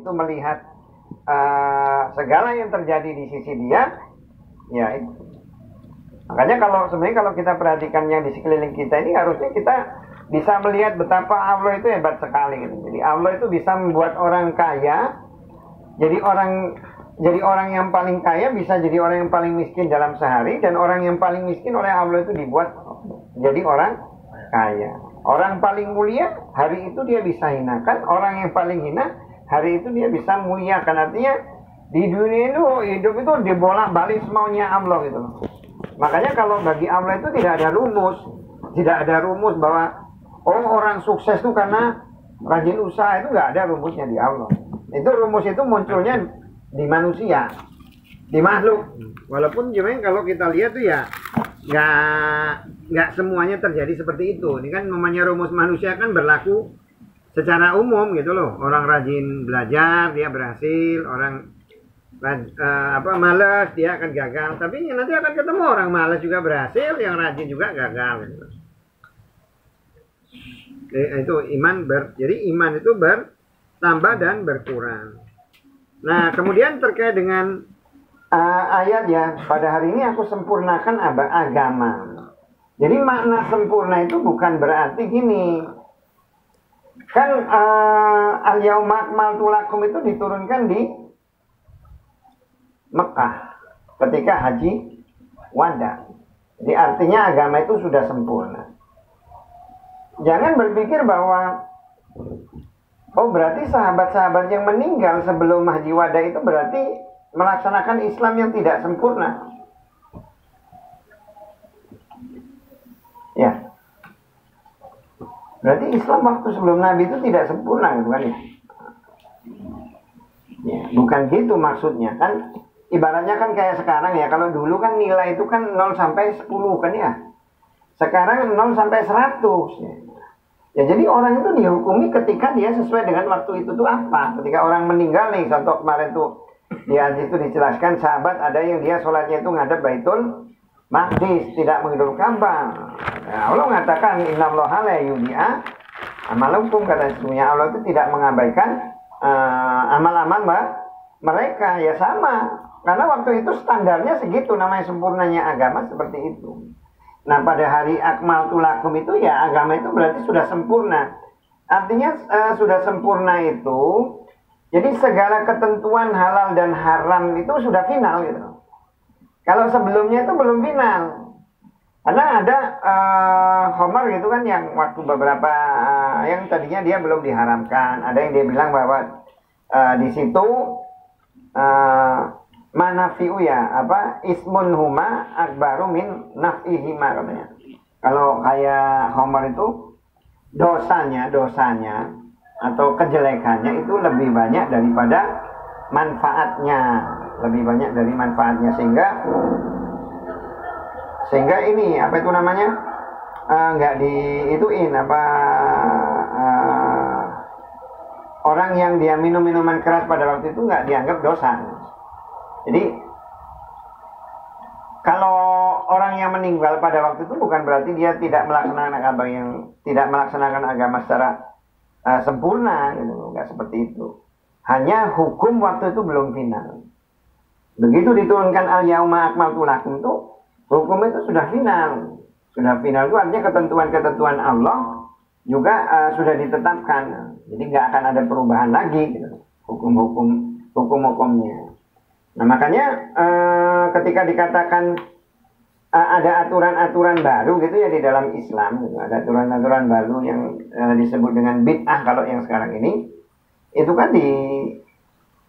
itu melihat segala yang terjadi di sisi dia, ya itu. Makanya sebenarnya kalau kita perhatikan yang di sekeliling kita ini, harusnya kita bisa melihat betapa Allah itu hebat sekali gitu. Jadi Allah itu bisa membuat orang kaya jadi orang yang paling kaya bisa jadi orang yang paling miskin dalam sehari, dan orang yang paling miskin oleh Allah itu dibuat jadi orang kaya. Orang paling mulia hari itu dia bisa hinakan, orang yang paling hina hari itu dia bisa muliakan. Artinya di dunia itu hidup itu dibolak-balik semaunya Allah gitu loh. Makanya kalau bagi Allah itu tidak ada rumus bahwa orang sukses itu karena rajin usaha, itu nggak ada rumusnya di Allah. Itu rumus itu munculnya di manusia, di makhluk. Walaupun cuman kalau kita lihat tuh ya nggak semuanya terjadi seperti itu. Ini kan namanya rumus manusia kan berlaku secara umum gitu loh. Orang rajin belajar dia berhasil, orang malas dia akan gagal. Tapi nanti akan ketemu orang malas juga berhasil, yang rajin juga gagal gitu. Itu jadi iman itu bertambah dan berkurang. Nah, kemudian terkait dengan ayat ya, pada hari ini aku sempurnakan agama. Jadi makna sempurna itu bukan berarti gini. Kan al-yauma akmaltu lakum itu diturunkan di Mekah ketika haji wada. Jadi artinya agama itu sudah sempurna. Jangan berpikir bahwa berarti sahabat-sahabat yang meninggal sebelum haji wada itu berarti melaksanakan Islam yang tidak sempurna. Ya. Berarti Islam waktu sebelum Nabi itu tidak sempurna gitu kan ya. Ya, bukan gitu maksudnya kan. Ibaratnya kan kayak sekarang ya, kalau dulu kan nilai itu kan 0 sampai 10 kan ya. Sekarang 0 sampai 100 ya. Ya jadi orang itu dihukumi ketika dia sesuai dengan waktu itu tuh apa. Ketika orang meninggal nih, contoh kemarin tuh di hadis itu dijelaskan sahabat ada yang dia sholatnya itu ngadep Baitul Maqdis, tidak menghadap Ka'bah. Nah, Allah mengatakan innallaha la yudhi'a amalukum, kata sesungguhnya Allah itu tidak mengabaikan amal-amal mereka. Ya sama, karena waktu itu standarnya segitu, namanya sempurnanya agama seperti itu. Nah pada hari akmaltu lakum itu ya agama itu berarti sudah sempurna. Artinya sudah sempurna itu, jadi segala ketentuan halal dan haram itu sudah final gitu. Kalau sebelumnya itu belum final. Karena ada khamar gitu kan yang waktu beberapa yang tadinya dia belum diharamkan. Ada yang dia bilang bahwa di situ manafi'u ya ismun huma akbaru min naf'ihima katanya. Kalau kayak khamar itu dosanya atau kejelekannya itu lebih banyak daripada manfaatnya, sehingga ini apa itu namanya nggak diituin orang yang dia minum minuman keras pada waktu itu nggak dianggap dosa. Jadi kalau orang yang meninggal pada waktu itu bukan berarti dia tidak melaksanakan agama secara sempurna, gitu. Nggak seperti itu. Hanya hukum waktu itu belum final. Begitu diturunkan al-yauma akmaltu lakum itu, hukum itu sudah final. Sudah final itu artinya ketentuan-ketentuan Allah juga sudah ditetapkan. Jadi nggak akan ada perubahan lagi gitu. Hukum-hukumnya. Nah makanya ketika dikatakan ada aturan-aturan baru gitu ya di dalam Islam, gitu. Ada aturan-aturan baru yang disebut dengan bid'ah kalau yang sekarang ini, itu kan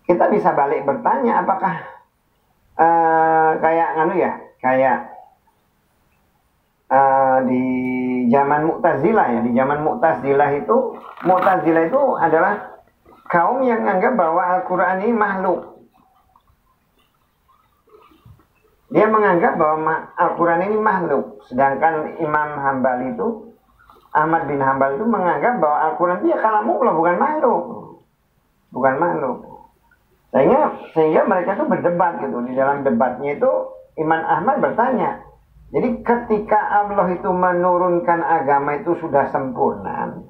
kita bisa balik bertanya apakah kayak di zaman Mu'tazilah ya, di zaman Mu'tazilah itu adalah kaum yang anggap bahwa Al-Quran ini makhluk. Dia menganggap bahwa Al-Quran ini makhluk. Sedangkan Imam Hambali itu, Ahmad bin Hambal itu menganggap bahwa Al-Quran itu ya kalamullah, bukan makhluk. Sehingga mereka itu berdebat gitu. Di dalam debatnya itu Imam Ahmad bertanya, jadi ketika Allah itu menurunkan agama itu sudah sempurna,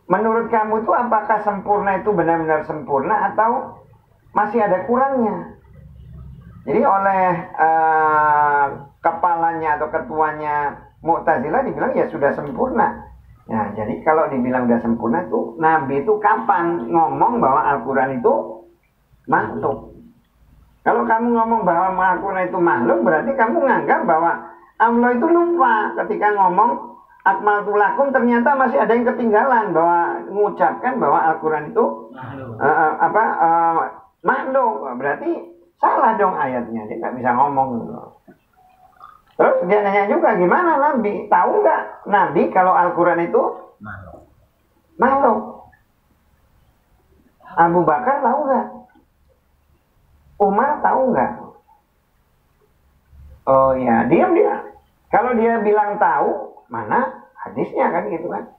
menurut kamu tuh apakah sempurna itu benar-benar sempurna atau masih ada kurangnya? Jadi oleh kepalanya atau ketuanya Mu'tazilah dibilang ya sudah sempurna. Nah, jadi kalau dibilang sudah sempurna itu Nabi itu kapan ngomong bahwa Al-Quran itu makhluk? Kalau kamu ngomong bahwa Al-Quran itu makhluk, berarti kamu menganggap bahwa Allah itu lupa ketika ngomong akmaltu lakum, ternyata masih ada yang ketinggalan bahwa mengucapkan bahwa Al-Quran itu makhluk. Berarti salah dong ayatnya, dia nggak bisa ngomong. Terus dia nanya juga, gimana Nabi? Tahu nggak Nabi kalau Al-Quran itu makhluk? Abu Bakar tahu nggak? Umar tahu nggak? Oh ya, diam dia. Kalau dia bilang tahu, mana hadisnya kan gitu kan?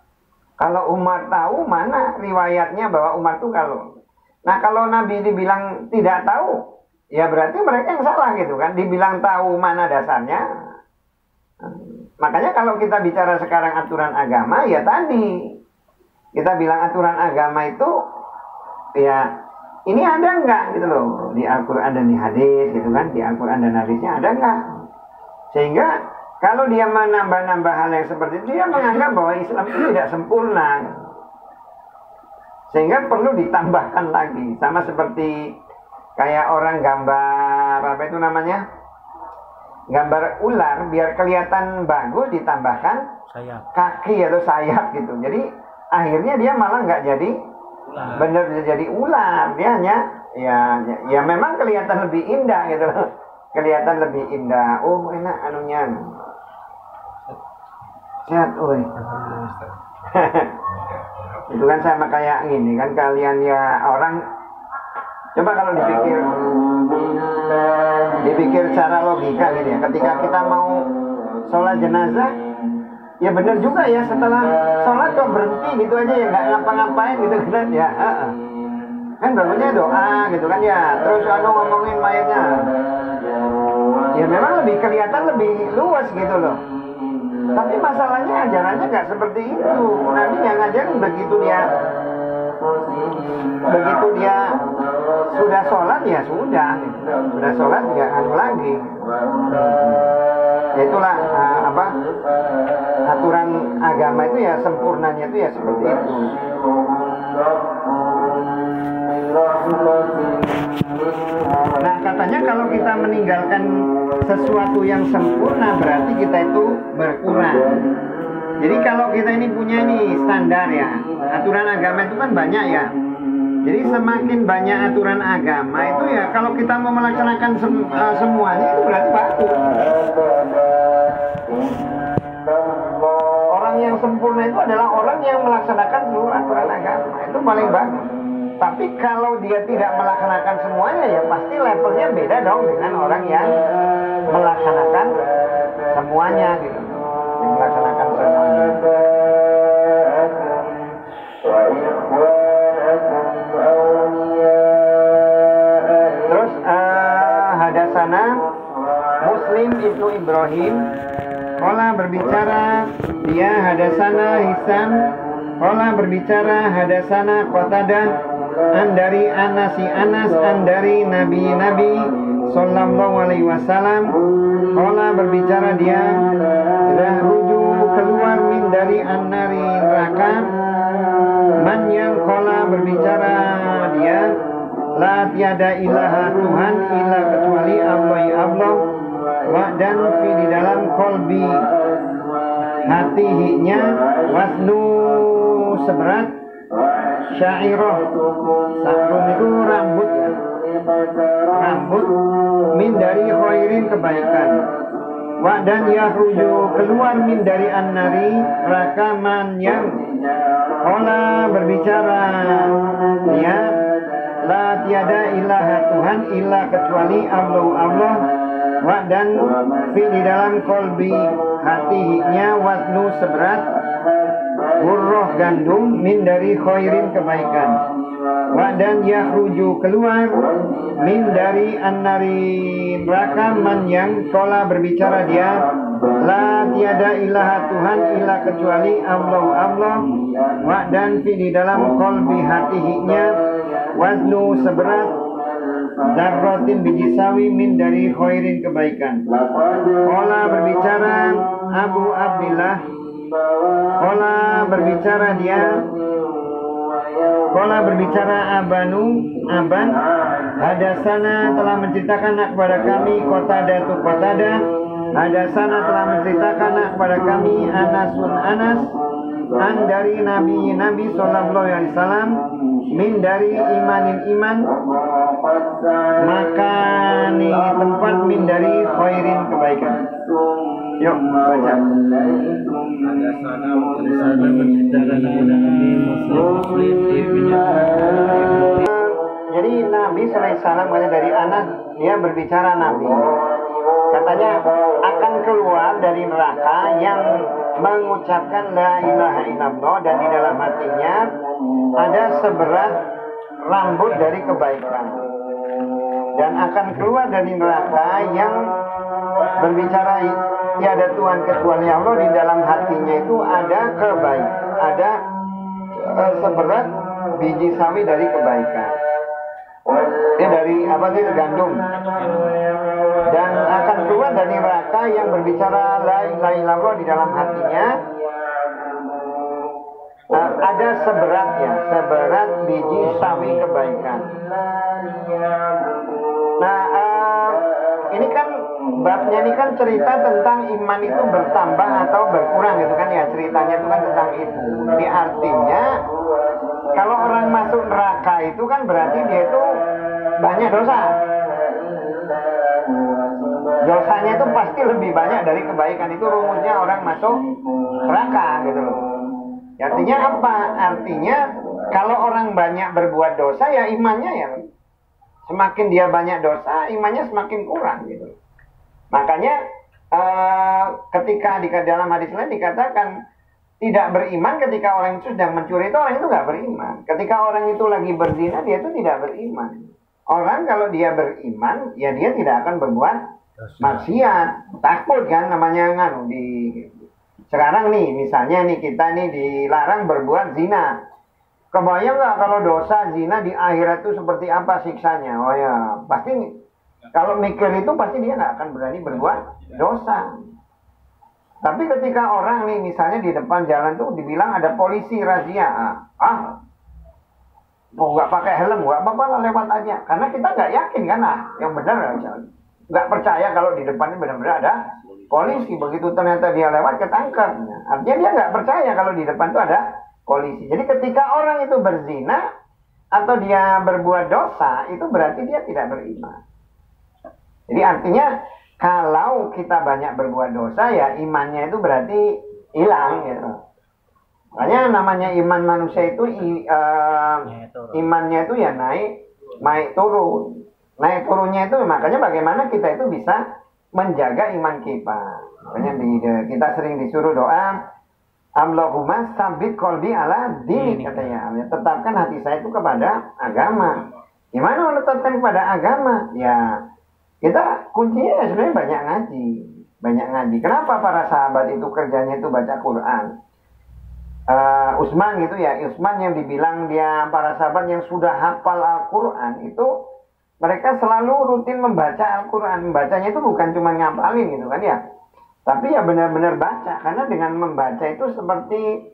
Kalau Umar tahu, mana riwayatnya bahwa Umar itu kalau? Nah, kalau Nabi dibilang tidak tahu, ya berarti mereka yang salah gitu kan? Dibilang tahu, mana dasarnya? Makanya kalau kita bicara sekarang aturan agama, ya tadi kita bilang aturan agama itu ya ini ada nggak gitu loh di Al-Quran dan di hadis gitu kan, di Al-Quran dan hadisnya ada nggak? Sehingga kalau dia menambah-nambah hal yang seperti itu, dia menganggap bahwa Islam itu tidak sempurna, sehingga perlu ditambahkan lagi. Sama seperti kayak orang gambar apa itu namanya, gambar ular, biar kelihatan bagus ditambahkan sayap, kaki atau sayap gitu. Jadi akhirnya dia malah nggak jadi benar jadi ular. Dia hanya ya memang kelihatan lebih indah gitu loh. Kelihatan lebih indah. Oh enak anunya. Sehat, itu kan sama kayak gini kan, kalian ya orang. Coba kalau dipikir secara logika gitu ya, ketika kita mau sholat jenazah, ya benar juga ya, setelah sholat kok berhenti gitu aja ya, nggak ngapa-ngapain gitu kan ya, kan bagusnya doa gitu kan ya, terus ngomongin mayatnya, ya memang lebih kelihatan lebih luas gitu loh. Tapi masalahnya ajarannya nggak seperti itu. Nabi yang ngajarin begitu dia sudah sholat ya sudah sholat nggak anu lagi. Ya itulah aturan agama itu ya, sempurnanya itu ya seperti itu. Nah katanya kalau kita meninggalkan sesuatu yang sempurna berarti kita itu berkurang. Jadi kalau kita ini punya nih standar ya, aturan agama itu kan banyak ya. Jadi semakin banyak aturan agama itu ya, kalau kita mau melaksanakan semuanya itu berarti bagus. Orang yang sempurna itu adalah orang yang melaksanakan seluruh aturan agama, itu paling bagus. Tapi kalau dia tidak melaksanakan semuanya ya pasti levelnya beda dong dengan orang yang melaksanakan semuanya gitu. Yang melaksanakan semuanya. Terus hadasana Muslim Ibnu Ibrahim Qala berbicara dia hadasana Hisam Qala berbicara hadasana Qatadah an dari Anas an dari Nabi sallallahu alaihi wasallam. Qala berbicara dia ruju keluar min dari an-nari neraka. Man yang qala berbicara dia la tiada ilaha Tuhan illa kecuali Allah wa dan fi di dalam kolbi hatinya wasnu seberat syairah. Sakrun itu rambut min dari khairin kebaikan. Wa dan yahruju keluar min dari an-nari rakaman yang qala berbicara dia la tiada ilaha Tuhan illa kecuali Allah wa dan fi di dalam kolbi hatinya wasnu seberat hurroh gandum min dari khairin kebaikan. Wa dan yahruju keluar min dari an-nari neraka man yang qala berbicara dia La tiada ilaha Tuhan illa kecuali Allah wa dan fi di dalam qalbi hatinya waznu seberat dzarratin biji sawi min dari khairin kebaikan. Qala berbicara Abu Abdillah, qala berbicara Aban hadasana telah menceritakan kepada kami Qatadah hadasana telah menceritakan kepada kami Anas dari Nabi sallallahu alaihi wasallam min dari iman maka nih tempat min dari khairin kebaikan. Yuk baca. Jadi Nabi SAW dari Anas dia berbicara Nabi katanya akan keluar dari neraka yang mengucapkan la ilaha illallah dan di dalam hatinya ada seberat rambut dari kebaikan, dan akan keluar dari neraka yang berbicara tiada Tuhan kecuali Allah, di dalam hatinya itu ada kebaikan, ada seberat biji sawi dari kebaikan. Ini dari apa sih, gandum. Dan akan keluar dari neraka yang berbicara la ilaha illallah, di dalam hatinya ada seberat biji sawi kebaikan. Nah, ini kan babnya ini kan cerita tentang iman itu bertambah atau berkurang gitu kan ya, ceritanya itu kan tentang itu. Jadi artinya kalau orang masuk neraka itu kan berarti dia itu banyak dosa. Dosanya itu pasti lebih banyak dari kebaikan, itu rumusnya orang masuk neraka gitu loh. Artinya apa? Artinya kalau orang banyak berbuat dosa ya imannya ya semakin dia banyak dosa, imannya semakin kurang gitu. Makanya ketika di dalam hadis lain dikatakan tidak beriman ketika orang itu sedang mencuri, itu orang itu nggak beriman. Ketika orang itu lagi berzina, dia itu tidak beriman. Orang kalau dia beriman, ya dia tidak akan berbuat maksiat. Takut kan namanya sekarang nih misalnya nih kita nih dilarang berbuat zina. Kebayang nggak kalau dosa zina di akhirat itu seperti apa siksanya? Oh ya, pasti kalau mikir itu pasti dia nggak akan berani berbuat dosa. Tapi ketika orang nih misalnya di depan jalan tuh dibilang ada polisi razia, mau nggak pakai helm nggak apa-apa lah, lewat aja. Karena kita nggak yakin kan yang benar aja. Nggak percaya kalau di depannya benar-benar ada polisi. Begitu ternyata dia lewat ketangkep. Artinya dia nggak percaya kalau di depan tuh ada polisi. Jadi ketika orang itu berzina atau dia berbuat dosa, itu berarti dia tidak beriman. Jadi artinya kalau kita banyak berbuat dosa ya imannya itu berarti hilang gitu. Makanya namanya iman manusia itu imannya itu ya naik turun. Naik turunnya itu makanya bagaimana kita itu bisa menjaga iman kita. Makanya kita sering disuruh doa, Allahumma sabit qalbi ala dinik, katanya. Tetapkan hati saya itu kepada agama. Gimana menetapkan kepada agama? Ya kita kuncinya sebenarnya banyak ngaji. Kenapa para sahabat itu kerjanya itu baca Quran? Utsman gitu ya, Utsman yang dibilang dia para sahabat yang sudah hafal Al-Quran itu mereka selalu rutin membaca Al-Quran. Membacanya itu bukan cuma ngapalin gitu kan ya, tapi ya benar-benar baca. Karena dengan membaca itu seperti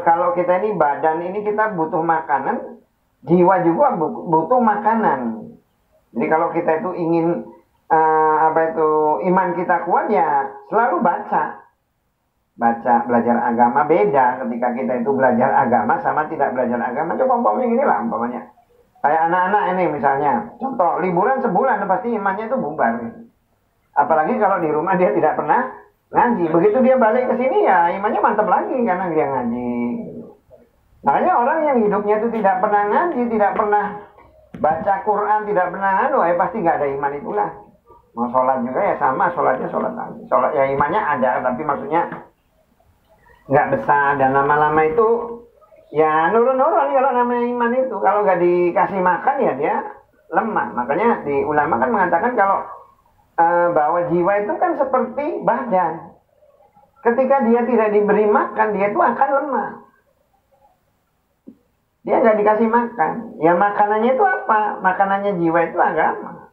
kalau kita ini badan ini kita butuh makanan, jiwa juga butuh makanan. Jadi kalau kita itu ingin iman kita kuat ya selalu baca, belajar agama. Beda ketika kita itu belajar agama sama tidak belajar agama. Coba umpamanya gini lah, umpamanya kayak anak-anak ini misalnya, contoh liburan sebulan pasti imannya itu bubar. Apalagi kalau di rumah dia tidak pernah ngaji. Begitu dia balik ke sini ya imannya mantap lagi karena dia ngaji. Makanya orang yang hidupnya itu tidak pernah ngaji, tidak pernah baca Quran, tidak pernah pasti nggak ada iman itulah. Mau sholat juga ya sama, sholatnya sholat lagi. Sholat ya imannya ada, tapi maksudnya nggak besar, dan lama-lama itu ya nurun-nurun kalau namanya iman itu. Kalau nggak dikasih makan ya dia lemah. Makanya di ulama kan mengatakan kalau bahwa jiwa itu kan seperti badan. Ketika dia tidak diberi makan, dia itu akan lemah. Dia nggak dikasih makan. Ya makanannya itu apa? Makanannya jiwa itu agama.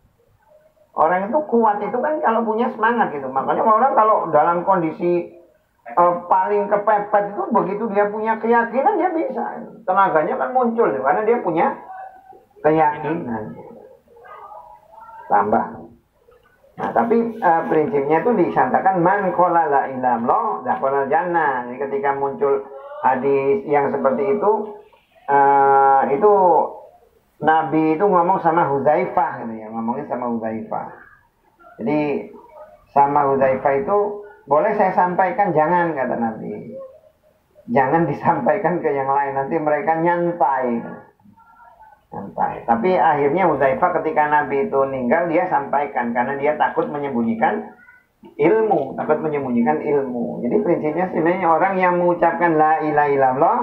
Orang itu kuat itu kan kalau punya semangat gitu. Makanya orang kalau dalam kondisi paling kepepet itu, begitu dia punya keyakinan, dia bisa. Tenaganya kan muncul karena dia punya keyakinan. Tambah. Nah, tapi prinsipnya itu disatakan man qala la ilaha illallah dakhala jannah. Jadi ketika muncul hadis yang seperti itu Nabi itu ngomong sama Hudzaifah gitu ya, ngomongin sama Hudzaifah. Jadi sama Hudzaifah itu, boleh saya sampaikan? Jangan, kata Nabi. Jangan disampaikan ke yang lain, nanti mereka nyantai. Tapi akhirnya Hudzaifah ketika Nabi itu meninggal, dia sampaikan karena dia takut menyembunyikan ilmu, Jadi prinsipnya sebenarnya orang yang mengucapkan la ilaha illallah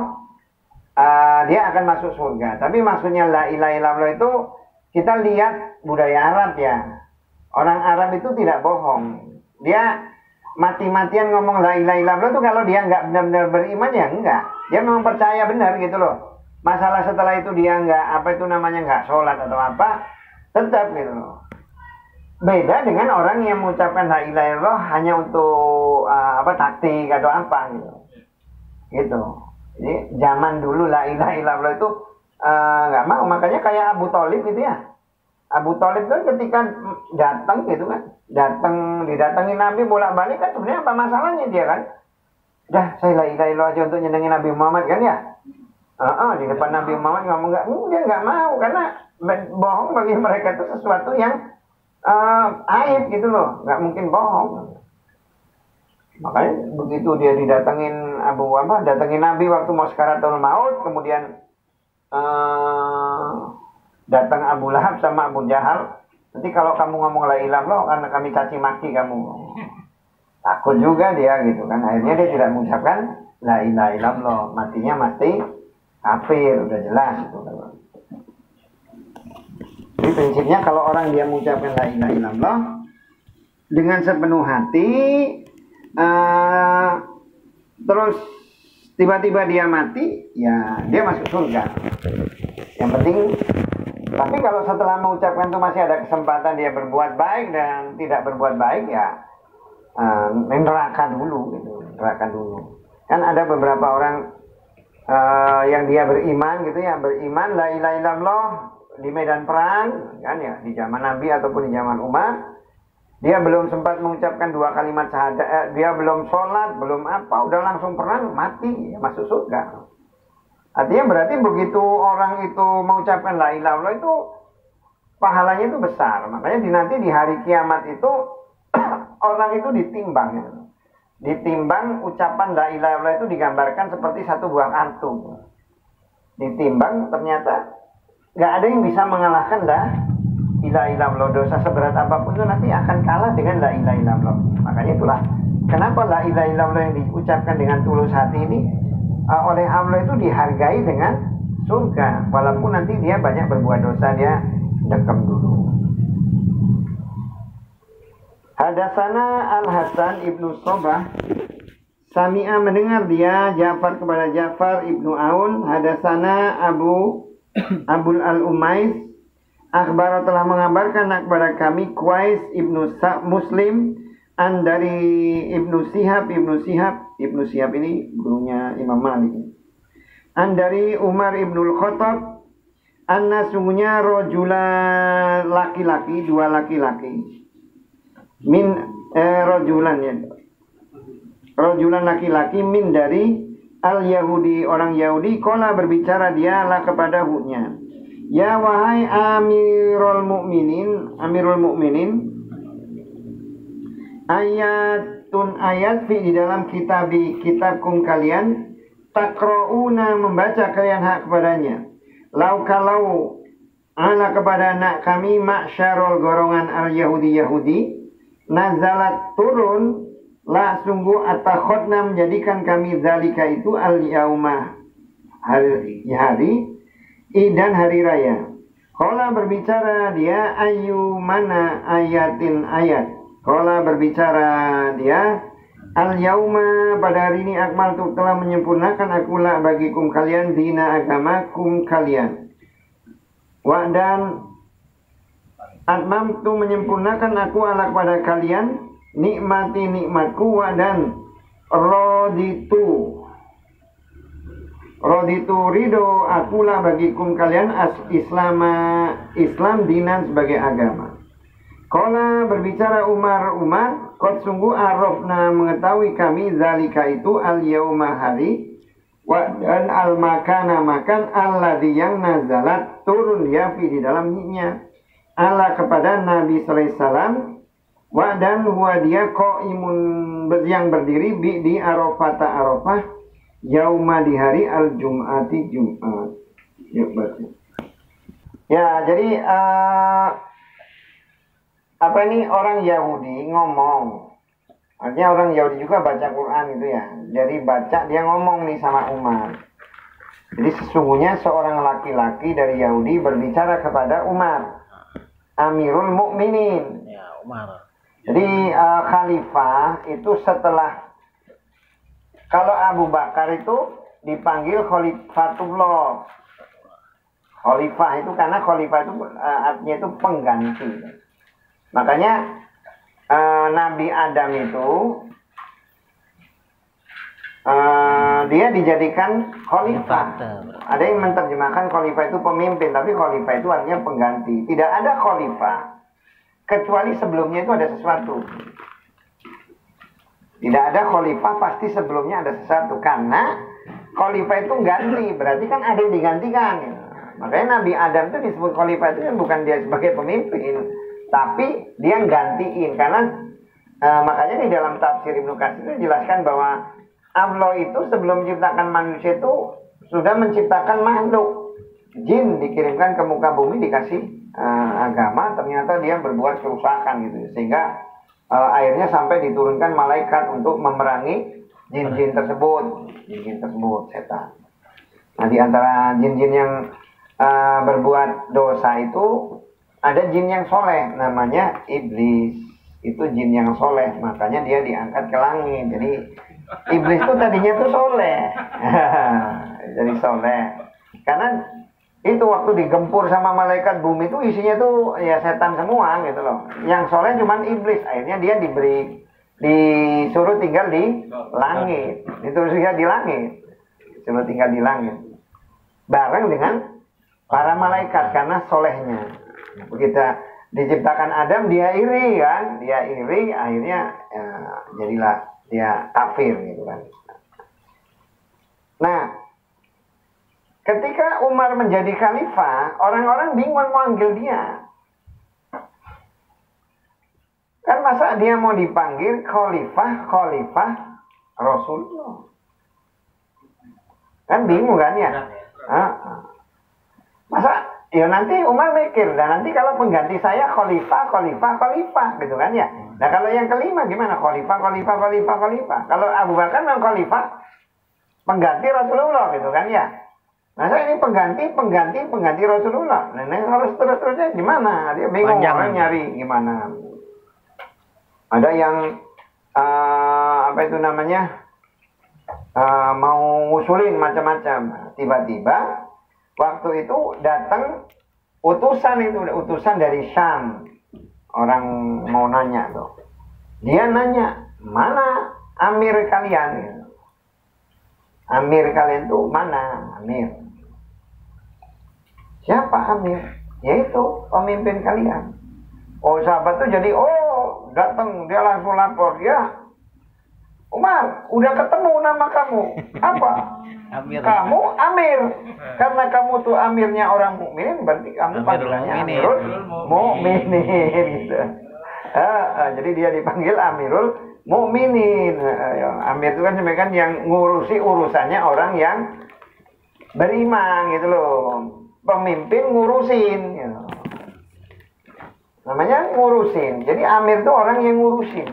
dia akan masuk surga. Tapi maksudnya la ilaha illallah itu kita lihat budaya Arab ya. Orang Arab itu tidak bohong. Dia mati-matian ngomong la ilaha illallah itu kalau dia nggak benar-benar beriman ya enggak. Dia memang percaya benar gitu loh. Masalah setelah itu dia nggak nggak sholat atau apa, tetap gitu loh. Beda dengan orang yang mengucapkan la ilaha illallah hanya untuk taktik atau apa gitu. Gitu. Jadi zaman dulu la ilaha illallah itu nggak mau, makanya kayak Abu Thalib gitu ya. Abu Thalib kan ketika datang gitu kan, didatangin Nabi bolak-balik kan, sebenarnya apa masalahnya dia kan? Dah saya la ilaha illallah aja untuk nyenengin Nabi Muhammad kan ya. Di depan Nabi Muhammad ngomong dia nggak mau karena bohong bagi mereka itu sesuatu yang aib gitu loh, nggak mungkin bohong. Makanya begitu dia datangin Nabi waktu mau sakaratul maut, kemudian datang Abu Lahab sama Abu Jahal. Nanti kalau kamu ngomong la ilaha illallah karena kami caci maki kamu. Takut juga dia gitu kan. Akhirnya dia tidak mengucapkan la ilaha illallah, matinya mati kafir, udah jelas itu. Jadi prinsipnya kalau orang dia mengucapkan la ilaha illallah dengan sepenuh hati, terus tiba-tiba dia mati, ya dia masuk surga. Yang penting, tapi kalau setelah mengucapkan itu masih ada kesempatan dia berbuat baik dan tidak berbuat baik, ya neraka dulu gitu, neraka dulu. Kan ada beberapa orang yang dia beriman gitu ya, beriman la ilaha illallah di medan perang kan ya, di zaman Nabi ataupun di zaman Umar, dia belum sempat mengucapkan 2 kalimat syahadat, dia belum sholat, belum apa, udah langsung perang, mati, ya, masuk surga. Artinya berarti begitu orang itu mengucapkan la ilaha illallah itu pahalanya itu besar. Makanya nanti di hari kiamat itu orang itu ditimbang ya. Ditimbang ucapan la ilaha illallah itu digambarkan seperti satu buah kartu. Ditimbang ternyata nggak ada yang bisa mengalahkan la ilaha illallah. Dosa seberat apapun itu nanti akan kalah dengan la ilaha illallah. Makanya itulah kenapa la ilaha illallah yang diucapkan dengan tulus hati ini oleh Allah itu dihargai dengan surga. Walaupun nanti dia banyak berbuat dosa, dia dekam dulu. Hadatsana Al-Hasan ibnu Sobah, Sami'a mendengar dia Ja'far kepada Ja'far ibnu Aun. Hadatsana Abul Al-Umais, akhbar telah mengabarkan kepada kami Qais ibnu Muslim dari Ibnu Shihab ini gurunya Imam Malik. Dari Umar ibnul Khattab, anna sungguhnya rojulan laki-laki, 2 laki-laki. Rojulan laki-laki min dari al-Yahudi, orang Yahudi, qala berbicara dialah kepada huknya. Ya wahai Amirul Mukminin, ayat fi di dalam kitabkum kalian, takra'una membaca kalian hak kepadanya. Kalau ala kepada anak kami ma'syarul golongan al-Yahudi, nazalat turun la sungguh atakhadna menjadikan kami zalika itu al-yauma hari dan hari raya. Qala berbicara dia ayu mana ayatin ayat Qala berbicara dia, al-yauma pada hari ini akmaltu telah menyempurnakan akulah bagikum kalian dina agamakum kalian. Wa dan atmamtu menyempurnakan aku ala kepada kalian nikmati nikmatku wa dan raditu ridho akulah bagikum kalian Islam dinan sebagai agama. Qala berbicara Umar, qad sungguh arafna mengetahui kami zalika itu al-yauma hari wa dan al-makana makan alladzi yang nazalat turun dia di dalamnya ala kepada Nabi sallallahu alaihi wasallam wa dan huwa dia qaimun yang berdiri di Arafah yauma di hari al-jum'ati Jumat. Ya, jadi apa ini orang Yahudi ngomong. Artinya orang Yahudi juga baca Quran itu ya. Jadi baca dia ngomong nih sama Umar. Jadi sesungguhnya seorang laki-laki dari Yahudi berbicara kepada Umar, Amirul Mukminin. Ya, Umar. Jadi khalifah itu setelah kalau Abu Bakar itu dipanggil Khalifatullah. Khalifah itu karena khalifah itu artinya itu pengganti. Makanya Nabi Adam itu dia dijadikan khalifah. Ada yang menerjemahkan khalifah itu pemimpin, tapi khalifah itu artinya pengganti. Tidak ada khalifah kecuali sebelumnya itu ada sesuatu. Tidak ada khalifah pasti sebelumnya ada sesuatu, karena khalifah itu ganti, berarti kan ada yang digantikan. Makanya Nabi Adam itu disebut khalifah itu bukan dia sebagai pemimpin, tapi dia gantiin. Karena makanya di dalam tafsir Ibnu Katsir itu dijelaskan bahwa Allah itu sebelum menciptakan manusia itu sudah menciptakan makhluk. Jin dikirimkan ke muka bumi dikasih agama, ternyata dia berbuat kerusakan gitu, sehingga akhirnya sampai diturunkan malaikat untuk memerangi jin-jin tersebut, setan. Nah, di antara jin-jin yang berbuat dosa itu ada jin yang soleh, namanya iblis. Itu jin yang soleh, makanya dia diangkat ke langit. Jadi iblis itu tadinya tuh soleh. Jadi soleh. Karena itu waktu digempur sama malaikat bumi itu isinya tuh ya setan semua gitu loh. Yang soleh cuman iblis. Akhirnya dia disuruh tinggal di langit. Disuruh tinggal di langit. Disuruh tinggal di langit. Bareng dengan para malaikat karena solehnya. Begitu diciptakan Adam dia iri kan. Dia iri akhirnya ya, jadilah dia kafir gitu kan. Nah, ketika Umar menjadi khalifah, orang-orang bingung memanggil dia. Kan masa dia mau dipanggil khalifah Rasulullah. Kan bingung kan ya? Masa ya nanti Umar mikir, dan nanti kalau pengganti saya khalifah gitu kan ya. Nah kalau yang kelima gimana? Khalifah. Kalau Abu Bakar memang khalifah pengganti Rasulullah gitu kan ya. Nah saya ini pengganti Rasulullah. Nah ini harus terus-terusnya gimana? Dia bingung, orang nyari gimana. Ada yang apa itu namanya mau ngusulin macam-macam. Tiba-tiba waktu itu datang utusan dari Syam. Orang mau nanya tuh. Dia nanya, mana amir kalian? Amir kalian tuh mana? Amir. Siapa amir? Yaitu pemimpin kalian. Oh sahabat tuh jadi datang, dia langsung lapor, ya Umar, udah ketemu nama kamu. Apa? Amir. Kamu amir. Karena kamu tuh amirnya orang mukminin, berarti kamu panggilannya Amirul Mukminin gitu. Jadi dia dipanggil Amirul Mukminin. Amir itu kan sebenarnya yang ngurusi urusannya orang yang beriman gitu loh. Pemimpin ngurusin gitu. Namanya ngurusin. Jadi amir itu orang yang ngurusin.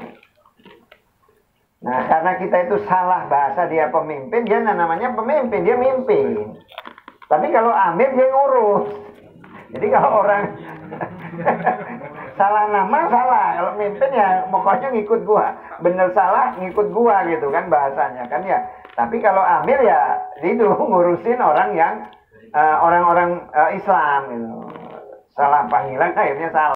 Nah, karena kita itu salah bahasa dia pemimpin, dia namanya pemimpin, dia mimpin. Tapi kalau amir dia ngurus. Jadi kalau orang salah nama salah, kalau mimpin ya pokoknya ngikut gua, bener salah ngikut gua gitu kan bahasanya kan ya. Tapi kalau amir ya itu ngurusin orang yang orang-orang Islam gitu. Salah panggilan akhirnya salah.